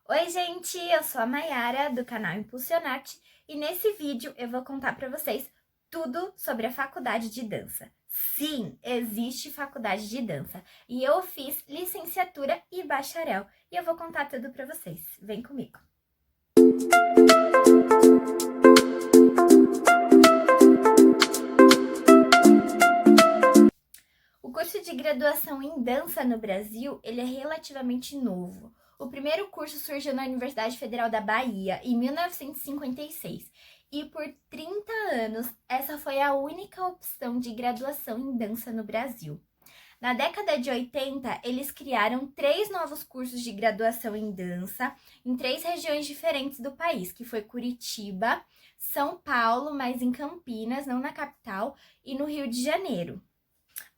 Oi, gente! Eu sou a Mayara, do canal Impulsionate, e nesse vídeo eu vou contar para vocês tudo sobre a faculdade de dança. Sim, existe faculdade de dança, e eu fiz licenciatura e bacharel, e eu vou contar tudo para vocês. Vem comigo! O curso de graduação em dança no Brasil, ele é relativamente novo. O primeiro curso surgiu na Universidade Federal da Bahia, em 1956. E por 30 anos, essa foi a única opção de graduação em dança no Brasil. Na década de 80, eles criaram 3 novos cursos de graduação em dança em 3 regiões diferentes do país, que foi Curitiba, São Paulo, mas em Campinas, não na capital, e no Rio de Janeiro.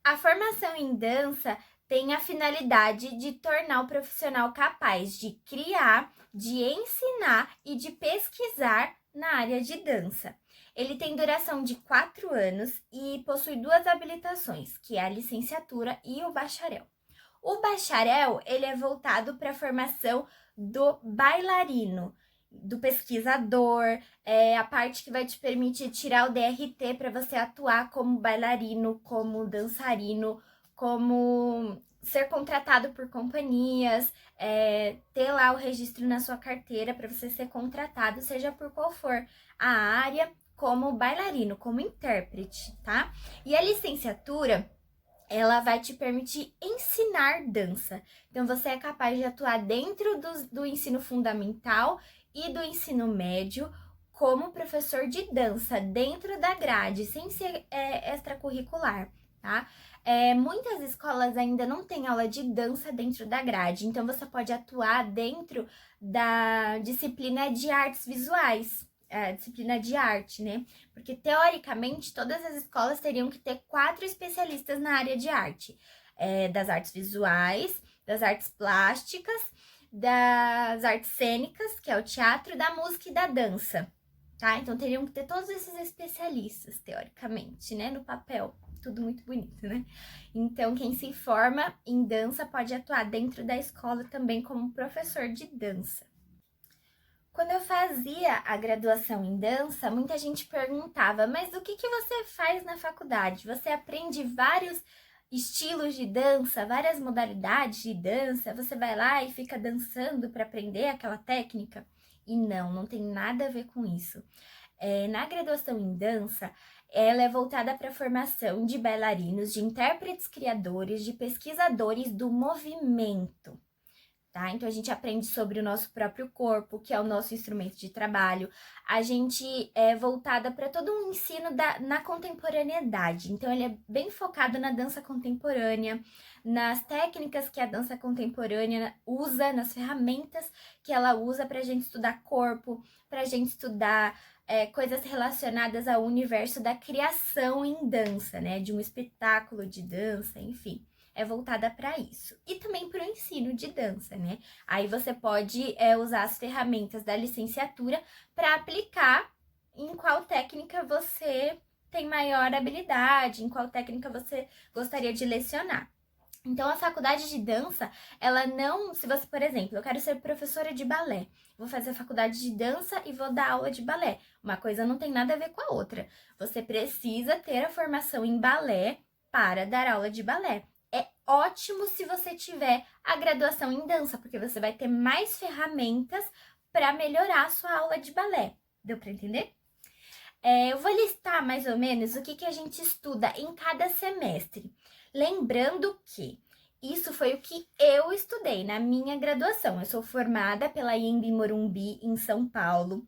A formação em dança tem a finalidade de tornar o profissional capaz de criar, de ensinar e de pesquisar na área de dança. Ele tem duração de 4 anos e possui 2 habilitações, que é a licenciatura e o bacharel. O bacharel, ele é voltado para a formação do bailarino, do pesquisador, a parte que vai te permitir tirar o DRT para você atuar como bailarino, como dançarino, como ser contratado por companhias, ter lá o registro na sua carteira para você ser contratado, seja por qual for a área, como bailarino, como intérprete, tá? E a licenciatura, ela vai te permitir ensinar dança. Então, você é capaz de atuar dentro do ensino fundamental e do ensino médio como professor de dança, dentro da grade, sem ser extracurricular, tá? Muitas escolas ainda não têm aula de dança dentro da grade, então você pode atuar dentro da disciplina de artes visuais, disciplina de arte, né? Porque, teoricamente, todas as escolas teriam que ter 4 especialistas na área de arte. Das artes visuais, das artes plásticas, das artes cênicas, que é o teatro, da música e da dança, tá? Então, teriam que ter todos esses especialistas, teoricamente, né? No papel, tudo muito bonito, né? Então, quem se forma em dança pode atuar dentro da escola também como professor de dança. Quando eu fazia a graduação em dança, muita gente perguntava, mas o que você faz na faculdade? Você aprende vários estilos de dança, várias modalidades de dança? Você vai lá e fica dançando para aprender aquela técnica? E não tem nada a ver com isso. Na graduação em dança, ela é voltada para a formação de bailarinos, de intérpretes criadores, de pesquisadores do movimento. Tá? Então, a gente aprende sobre o nosso próprio corpo, que é o nosso instrumento de trabalho. A gente é voltada para todo um ensino na contemporaneidade. Então, ele é bem focado na dança contemporânea, nas técnicas que a dança contemporânea usa, nas ferramentas que ela usa para a gente estudar corpo, para a gente estudar coisas relacionadas ao universo da criação em dança, né? De um espetáculo de dança, enfim, é voltada para isso. E também para o ensino de dança, né? Aí você pode usar as ferramentas da licenciatura para aplicar em qual técnica você tem maior habilidade, em qual técnica você gostaria de lecionar. Então, a faculdade de dança, ela não... Se você, por exemplo, eu quero ser professora de balé, vou fazer a faculdade de dança e vou dar aula de balé. Uma coisa não tem nada a ver com a outra. Você precisa ter a formação em balé para dar aula de balé. É ótimo se você tiver a graduação em dança, porque você vai ter mais ferramentas para melhorar a sua aula de balé. Deu para entender? Eu vou listar mais ou menos o que a gente estuda em cada semestre. Lembrando que isso foi o que eu estudei na minha graduação. Eu sou formada pela Anhembi Morumbi, em São Paulo,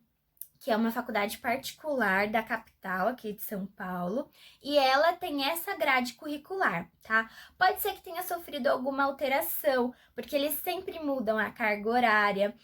que é uma faculdade particular da capital aqui de São Paulo, e ela tem essa grade curricular, tá? Pode ser que tenha sofrido alguma alteração, porque eles sempre mudam a carga horária,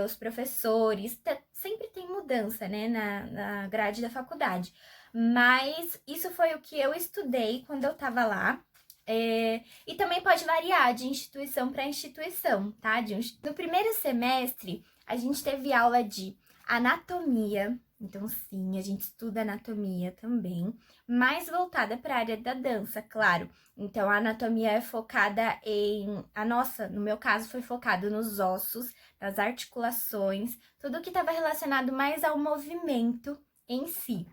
os professores, sempre tem mudança, né, na grade da faculdade. Mas isso foi o que eu estudei quando eu tava lá. E também pode variar de instituição para instituição, tá? No primeiro semestre, a gente teve aula de anatomia, então sim, a gente estuda anatomia também, mais voltada para a área da dança, claro. Então, a anatomia é focada no meu caso, foi focado nos ossos as articulações, tudo que estava relacionado mais ao movimento em si.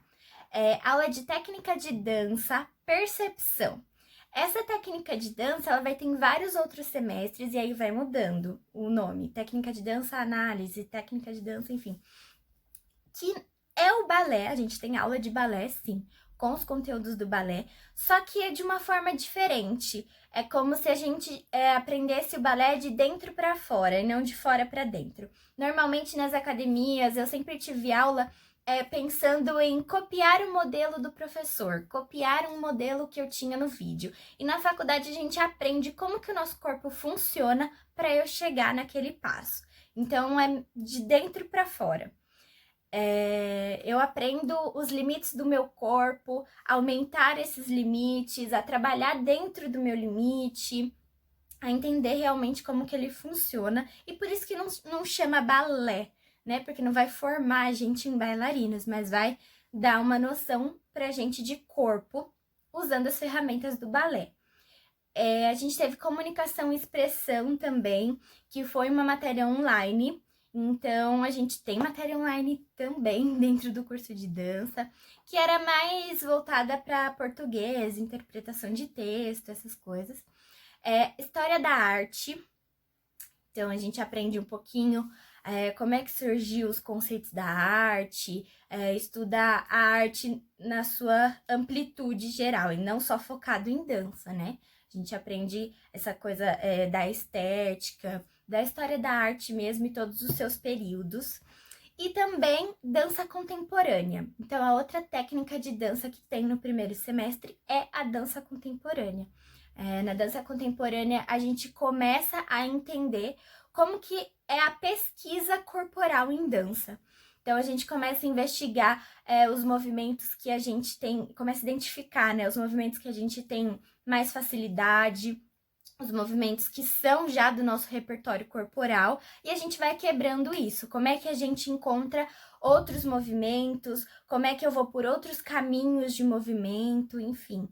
Aula de técnica de dança, percepção. Essa técnica de dança, ela vai ter em vários outros semestres e aí vai mudando o nome. Técnica de dança, análise, técnica de dança, enfim. Que é o balé, a gente tem aula de balé, sim, com os conteúdos do balé, só que é de uma forma diferente. É como se a gente aprendesse o balé de dentro para fora e não de fora para dentro. Normalmente nas academias eu sempre tive aula pensando em copiar o modelo do professor, copiar um modelo que eu tinha no vídeo. E na faculdade a gente aprende como que o nosso corpo funciona para eu chegar naquele passo. Então é de dentro para fora. Eu aprendo os limites do meu corpo, aumentar esses limites, a trabalhar dentro do meu limite, a entender realmente como que ele funciona. E por isso que não chama balé, né? Porque não vai formar a gente em bailarinos, mas vai dar uma noção pra gente de corpo usando as ferramentas do balé. A gente teve comunicação e expressão também, que foi uma matéria online. Então, a gente tem matéria online também dentro do curso de dança, que era mais voltada para português, interpretação de texto, essas coisas. História da arte. Então, a gente aprende um pouquinho como é que surgiu os conceitos da arte, estudar a arte na sua amplitude geral, e não só focado em dança, né? A gente aprende essa coisa da estética, da história da arte mesmo e todos os seus períodos. E também dança contemporânea. Então, a outra técnica de dança que tem no primeiro semestre é a dança contemporânea. Na dança contemporânea, a gente começa a entender como que é a pesquisa corporal em dança. Então, a gente começa a investigar os movimentos que a gente tem, começa a identificar, né, os movimentos que a gente tem mais facilidade, os movimentos que são já do nosso repertório corporal, e a gente vai quebrando isso. Como é que a gente encontra outros movimentos, como é que eu vou por outros caminhos de movimento, enfim.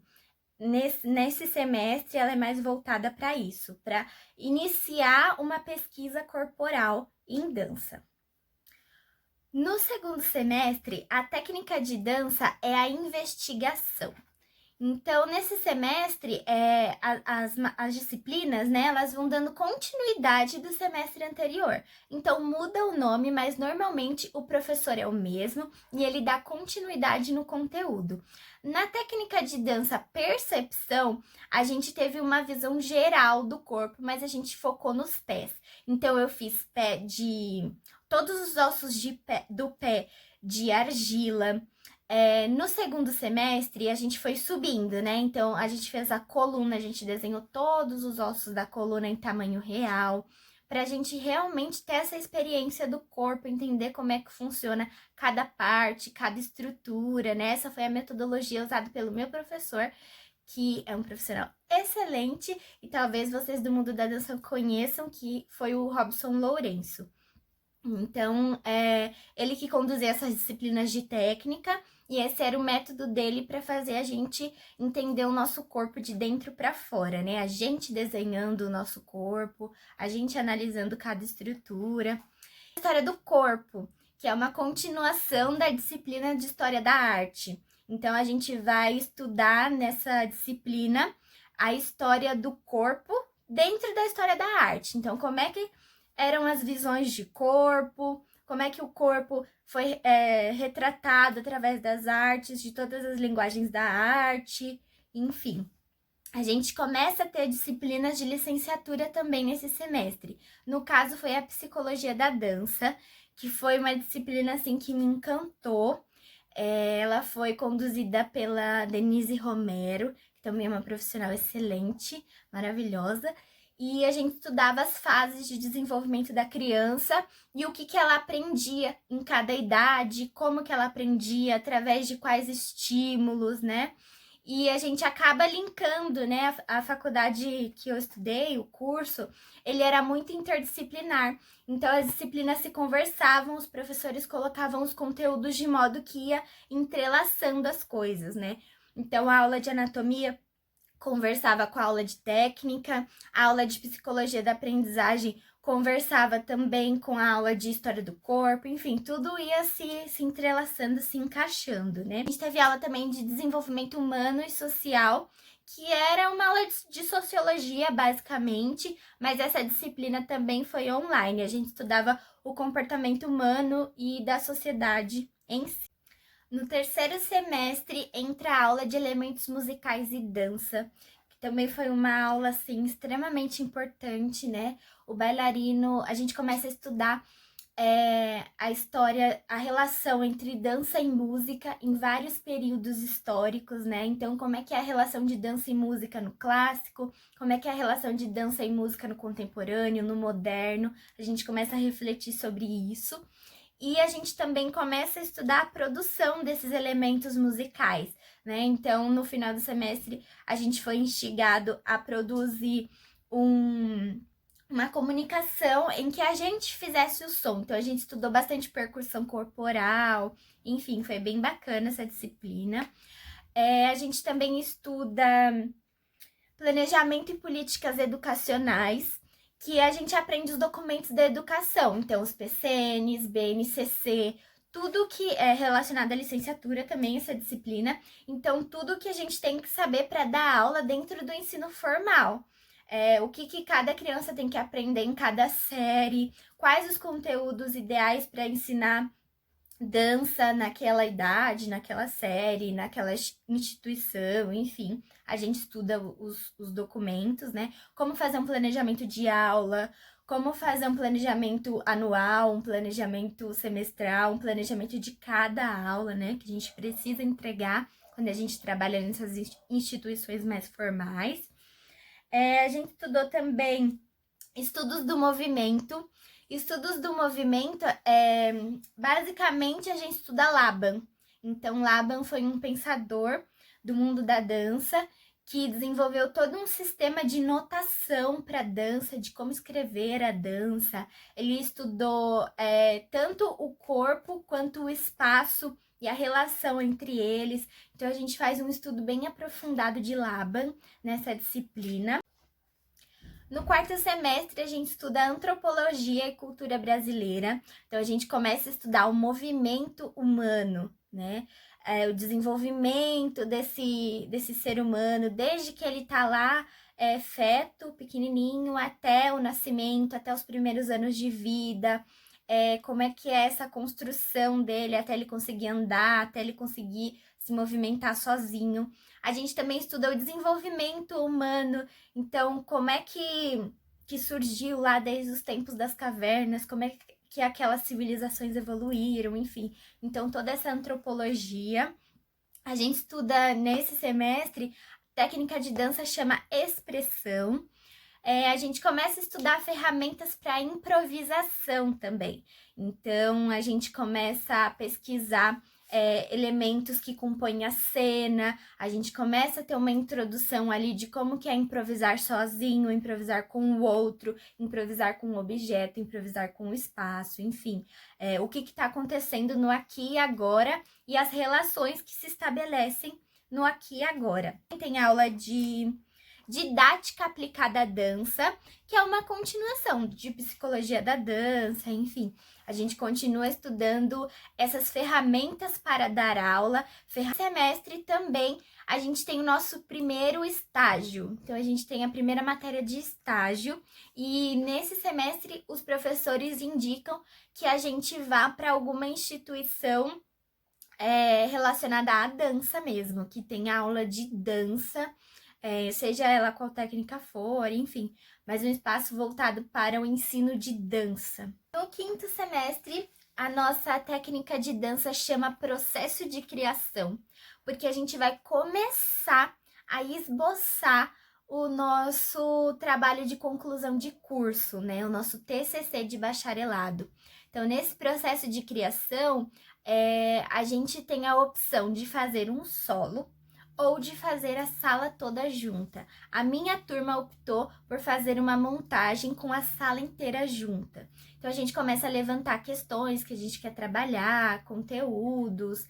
Nesse semestre, ela é mais voltada para isso, para iniciar uma pesquisa corporal em dança. No segundo semestre, a técnica de dança é a investigação. Então, nesse semestre, as disciplinas, né, elas vão dando continuidade do semestre anterior. Então, muda o nome, mas normalmente o professor é o mesmo e ele dá continuidade no conteúdo. Na técnica de dança percepção, a gente teve uma visão geral do corpo, mas a gente focou nos pés. Então, eu fiz pé de... todos os ossos do pé de argila. No segundo semestre, a gente foi subindo, né? Então, a gente fez a coluna, a gente desenhou todos os ossos da coluna em tamanho real, pra gente realmente ter essa experiência do corpo, entender como é que funciona cada parte, cada estrutura, né? Essa foi a metodologia usada pelo meu professor, que é um profissional excelente, e talvez vocês do mundo da dança conheçam, que foi o Robson Lourenço. Então, ele que conduzia essas disciplinas de técnica, e esse era o método dele para fazer a gente entender o nosso corpo de dentro para fora, né? A gente desenhando o nosso corpo, a gente analisando cada estrutura. A história do corpo, que é uma continuação da disciplina de história da arte. Então, a gente vai estudar nessa disciplina a história do corpo dentro da história da arte. Então, como é que eram as visões de corpo, como é que o corpo foi retratado através das artes, de todas as linguagens da arte, enfim. A gente começa a ter disciplinas de licenciatura também nesse semestre. No caso, foi a psicologia da dança, que foi uma disciplina assim que me encantou. Ela foi conduzida pela Denise Romero, que também é uma profissional excelente, maravilhosa. E a gente estudava as fases de desenvolvimento da criança e o que ela aprendia em cada idade, como que ela aprendia, através de quais estímulos, né? E a gente acaba linkando, né? A faculdade que eu estudei, o curso, ele era muito interdisciplinar. Então, as disciplinas se conversavam, os professores colocavam os conteúdos de modo que ia entrelaçando as coisas, né? Então, a aula de anatomia conversava com a aula de técnica, a aula de psicologia da aprendizagem conversava também com a aula de história do corpo, enfim, tudo ia se entrelaçando, se encaixando, né? A gente teve aula também de desenvolvimento humano e social, que era uma aula de sociologia, basicamente, mas essa disciplina também foi online. A gente estudava o comportamento humano e da sociedade em si. No terceiro semestre entra a aula de elementos musicais e dança, que também foi uma aula assim extremamente importante, né? O bailarino, a gente começa a estudar a história, a relação entre dança e música em vários períodos históricos, né? Então, como é que é a relação de dança e música no clássico, como é que é a relação de dança e música no contemporâneo, no moderno, a gente começa a refletir sobre isso. E a gente também começa a estudar a produção desses elementos musicais, né? Então, no final do semestre, a gente foi instigado a produzir uma comunicação em que a gente fizesse o som. Então, a gente estudou bastante percussão corporal, enfim, foi bem bacana essa disciplina. A gente também estuda planejamento e políticas educacionais, que a gente aprende os documentos da educação, então os PCNs, BNCC, tudo que é relacionado à licenciatura também, essa disciplina. Então, tudo que a gente tem que saber para dar aula dentro do ensino formal. O que cada criança tem que aprender em cada série, quais os conteúdos ideais para ensinar dança naquela idade, naquela série, naquela instituição, enfim. A gente estuda os documentos, né? Como fazer um planejamento de aula, como fazer um planejamento anual, um planejamento semestral, um planejamento de cada aula, né? Que a gente precisa entregar quando a gente trabalha nessas instituições mais formais. A gente estudou também estudos do movimento. Estudos do movimento, basicamente a gente estuda Laban. Então, Laban foi um pensador do mundo da dança que desenvolveu todo um sistema de notação para dança, de como escrever a dança. Ele estudou tanto o corpo quanto o espaço e a relação entre eles. Então, a gente faz um estudo bem aprofundado de Laban nessa disciplina. No quarto semestre, a gente estuda antropologia e cultura brasileira. Então, a gente começa a estudar o movimento humano, né? O desenvolvimento desse ser humano, desde que ele tá lá, feto, pequenininho, até o nascimento, até os primeiros anos de vida. Como é que é essa construção dele até ele conseguir andar, até ele conseguir se movimentar sozinho. A gente também estuda o desenvolvimento humano, então como é que surgiu lá desde os tempos das cavernas, como é que aquelas civilizações evoluíram, enfim. Então toda essa antropologia. A gente estuda nesse semestre, técnica de dança chama expressão. A gente começa a estudar ferramentas para improvisação também. Então, a gente começa a pesquisar elementos que compõem a cena, a gente começa a ter uma introdução ali de como que é improvisar sozinho, improvisar com o outro, improvisar com o objeto, improvisar com o espaço, enfim. O que está acontecendo no aqui e agora e as relações que se estabelecem no aqui e agora. Tem aula de didática aplicada à dança, que é uma continuação de psicologia da dança, enfim. A gente continua estudando essas ferramentas para dar aula. Semestre também a gente tem o nosso primeiro estágio. Então, a gente tem a primeira matéria de estágio e nesse semestre os professores indicam que a gente vá para alguma instituição relacionada à dança mesmo, que tem aula de dança, seja ela qual técnica for, enfim, mas um espaço voltado para o ensino de dança. No quinto semestre, a nossa técnica de dança chama processo de criação, porque a gente vai começar a esboçar o nosso trabalho de conclusão de curso, né? O nosso TCC de bacharelado. Então, nesse processo de criação, a gente tem a opção de fazer um solo ou de fazer a sala toda junta. A minha turma optou por fazer uma montagem com a sala inteira junta. Então, a gente começa a levantar questões que a gente quer trabalhar, conteúdos,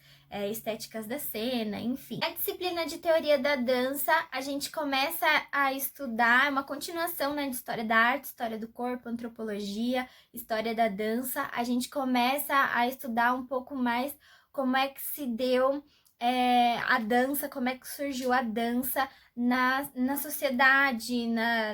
estéticas da cena, enfim. A disciplina de teoria da dança, a gente começa a estudar, é uma continuação, né, de história da arte, história do corpo, antropologia, história da dança. A gente começa a estudar um pouco mais como é que se deu a dança, como é que surgiu a dança na sociedade,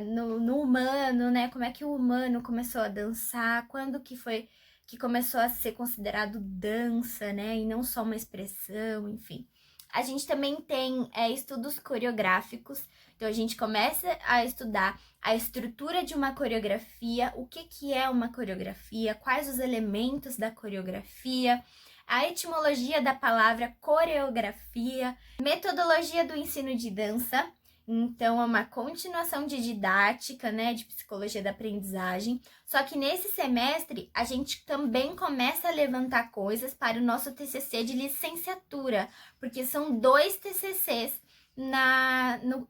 no humano, né? Como é que o humano começou a dançar, quando que foi que começou a ser considerado dança, né? E não só uma expressão, enfim. A gente também tem estudos coreográficos, então a gente começa a estudar a estrutura de uma coreografia, o que é uma coreografia, quais os elementos da coreografia, a etimologia da palavra coreografia, metodologia do ensino de dança. Então, é uma continuação de didática, né, de psicologia da aprendizagem. Só que nesse semestre, a gente também começa a levantar coisas para o nosso TCC de licenciatura, porque são 2 TCCs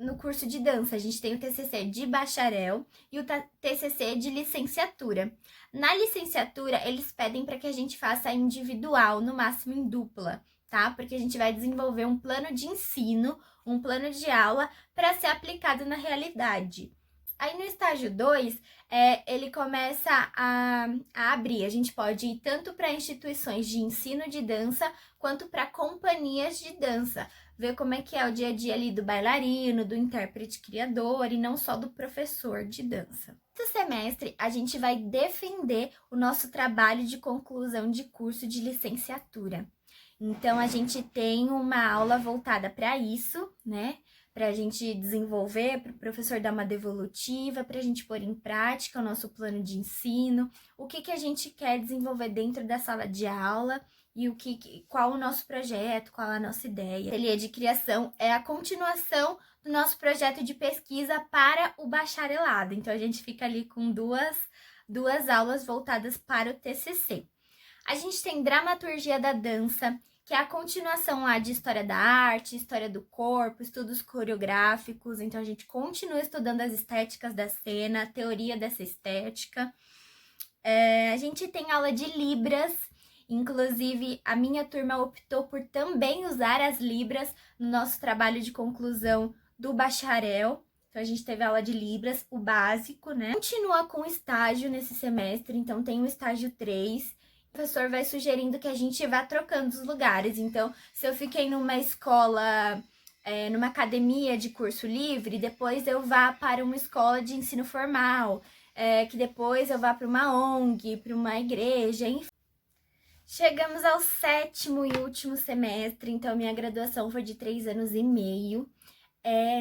no curso de dança. A gente tem o TCC de bacharel e o TCC de licenciatura. Na licenciatura, eles pedem para que a gente faça individual, no máximo em dupla, tá? Porque a gente vai desenvolver um plano de ensino, um plano de aula para ser aplicado na realidade. Aí no estágio 2, ele começa a abrir. A gente pode ir tanto para instituições de ensino de dança, quanto para companhias de dança. Ver como é que é o dia a dia ali do bailarino, do intérprete criador e não só do professor de dança. Nesse semestre, a gente vai defender o nosso trabalho de conclusão de curso de licenciatura. Então, a gente tem uma aula voltada para isso, né? Para a gente desenvolver, para o professor dar uma devolutiva, para a gente pôr em prática o nosso plano de ensino, o que a gente quer desenvolver dentro da sala de aula e qual o nosso projeto, qual a nossa ideia. O ateliê de criação é a continuação do nosso projeto de pesquisa para o bacharelado. Então, a gente fica ali com duas aulas voltadas para o TCC. A gente tem dramaturgia da dança, que é a continuação lá de história da arte, história do corpo, estudos coreográficos. Então, a gente continua estudando as estéticas da cena, a teoria dessa estética. A gente tem aula de Libras, inclusive a minha turma optou por também usar as Libras no nosso trabalho de conclusão do bacharel. Então, a gente teve aula de Libras, o básico, né? Continua com estágio nesse semestre, então tem o estágio 3. O professor vai sugerindo que a gente vá trocando os lugares. Então, se eu fiquei numa escola, numa academia de curso livre, depois eu vá para uma escola de ensino formal, que depois eu vá para uma ONG, para uma igreja, enfim. Chegamos ao 7º e último semestre, então minha graduação foi de 3 anos e meio.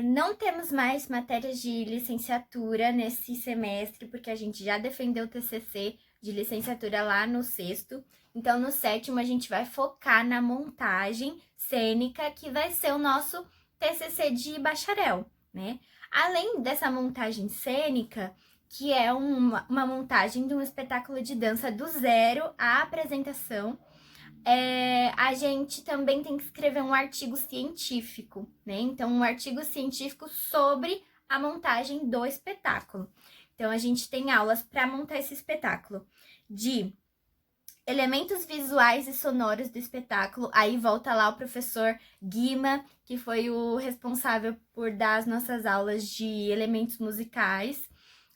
Não temos mais matérias de licenciatura nesse semestre, porque a gente já defendeu o TCC de licenciatura lá no 6º. Então, no 7º, a gente vai focar na montagem cênica, que vai ser o nosso TCC de bacharel, né? Além dessa montagem cênica, que é uma montagem de um espetáculo de dança do zero à apresentação, a gente também tem que escrever um artigo científico, né? Então, um artigo científico sobre a montagem do espetáculo. Então, a gente tem aulas para montar esse espetáculo de elementos visuais e sonoros do espetáculo. Aí volta lá o professor Guima, que foi o responsável por dar as nossas aulas de elementos musicais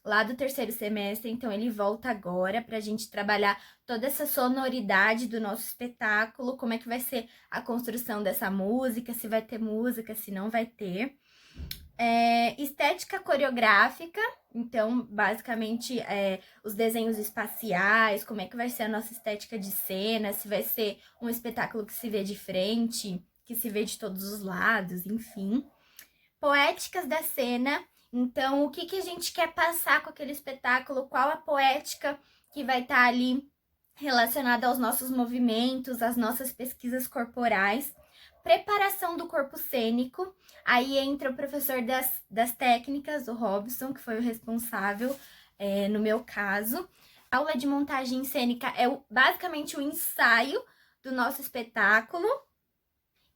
lá do 3º semestre. Então, ele volta agora para a gente trabalhar toda essa sonoridade do nosso espetáculo, como é que vai ser a construção dessa música, se vai ter música, se não vai ter. Estética coreográfica, então, basicamente, os desenhos espaciais, como é que vai ser a nossa estética de cena, se vai ser um espetáculo que se vê de frente, que se vê de todos os lados, enfim. Poéticas da cena, então, o que a gente quer passar com aquele espetáculo, qual a poética que vai estar ali relacionada aos nossos movimentos, às nossas pesquisas corporais. Preparação do corpo cênico, aí entra o professor das técnicas, o Robson, que foi o responsável no meu caso. A aula de montagem cênica é basicamente o ensaio do nosso espetáculo.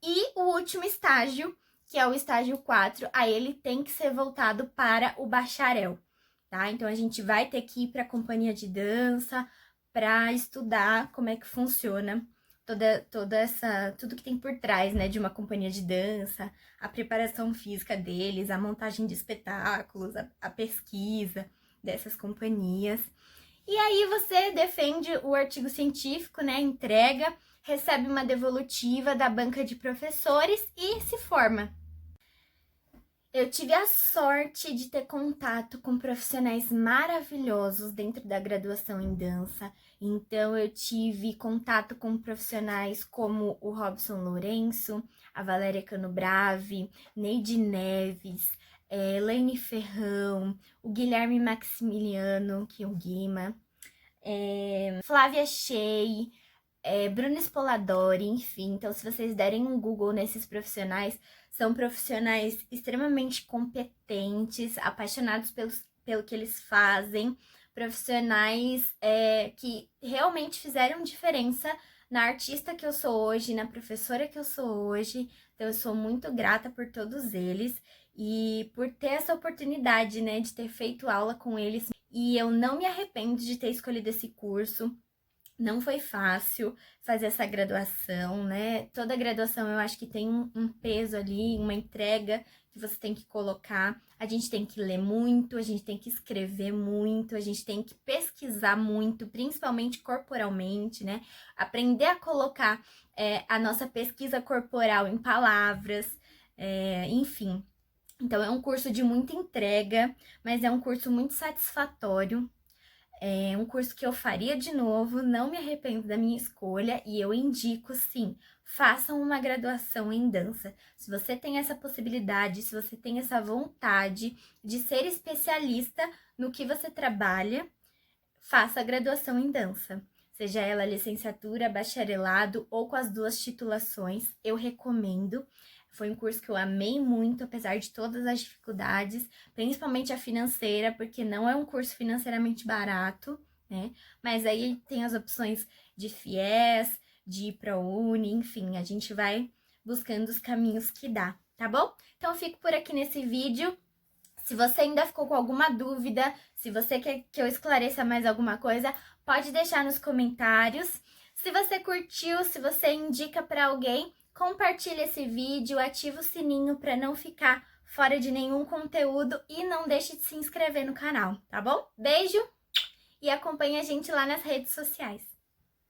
E o último estágio, que é o estágio 4, aí ele tem que ser voltado para o bacharel, tá? Então a gente vai ter que ir para a companhia de dança para estudar como é que funciona tudo que tem por trás, né, de uma companhia de dança, a preparação física deles, a montagem de espetáculos, a pesquisa dessas companhias. E aí você defende o artigo científico, né, entrega, recebe uma devolutiva da banca de professores e se forma. Eu tive a sorte de ter contato com profissionais maravilhosos dentro da graduação em dança. Então, eu tive contato com profissionais como o Robson Lourenço, a Valéria Canobrave, Neide Neves, Elaine Ferrão, o Guilherme Maximiliano, que é o Guima, Flávia Shea, Bruno Spoladori, enfim. Então, se vocês derem um Google nesses profissionais, são profissionais extremamente competentes, apaixonados pelo que eles fazem, profissionais que realmente fizeram diferença na artista que eu sou hoje, na professora que eu sou hoje. Então, eu sou muito grata por todos eles e por ter essa oportunidade, né, de ter feito aula com eles. E eu não me arrependo de ter escolhido esse curso. Não foi fácil fazer essa graduação, né? Toda graduação eu acho que tem um peso ali, uma entrega que você tem que colocar. A gente tem que ler muito, a gente tem que escrever muito, a gente tem que pesquisar muito, principalmente corporalmente, né? Aprender a colocar a nossa pesquisa corporal em palavras, enfim. Então, é um curso de muita entrega, mas é um curso muito satisfatório. É um curso que eu faria de novo, não me arrependo da minha escolha e eu indico, sim, façam uma graduação em dança. Se você tem essa possibilidade, se você tem essa vontade de ser especialista no que você trabalha, faça a graduação em dança. Seja ela licenciatura, bacharelado ou com as duas titulações, eu recomendo. Foi um curso que eu amei muito, apesar de todas as dificuldades, principalmente a financeira, porque não é um curso financeiramente barato, né? Mas aí tem as opções de FIES, de ProUni, enfim, a gente vai buscando os caminhos que dá, tá bom? Então eu fico por aqui nesse vídeo. Se você ainda ficou com alguma dúvida, se você quer que eu esclareça mais alguma coisa, pode deixar nos comentários. Se você curtiu, se você indica para alguém, compartilhe esse vídeo, ativa o sininho para não ficar fora de nenhum conteúdo e não deixe de se inscrever no canal, tá bom? Beijo e acompanhe a gente lá nas redes sociais.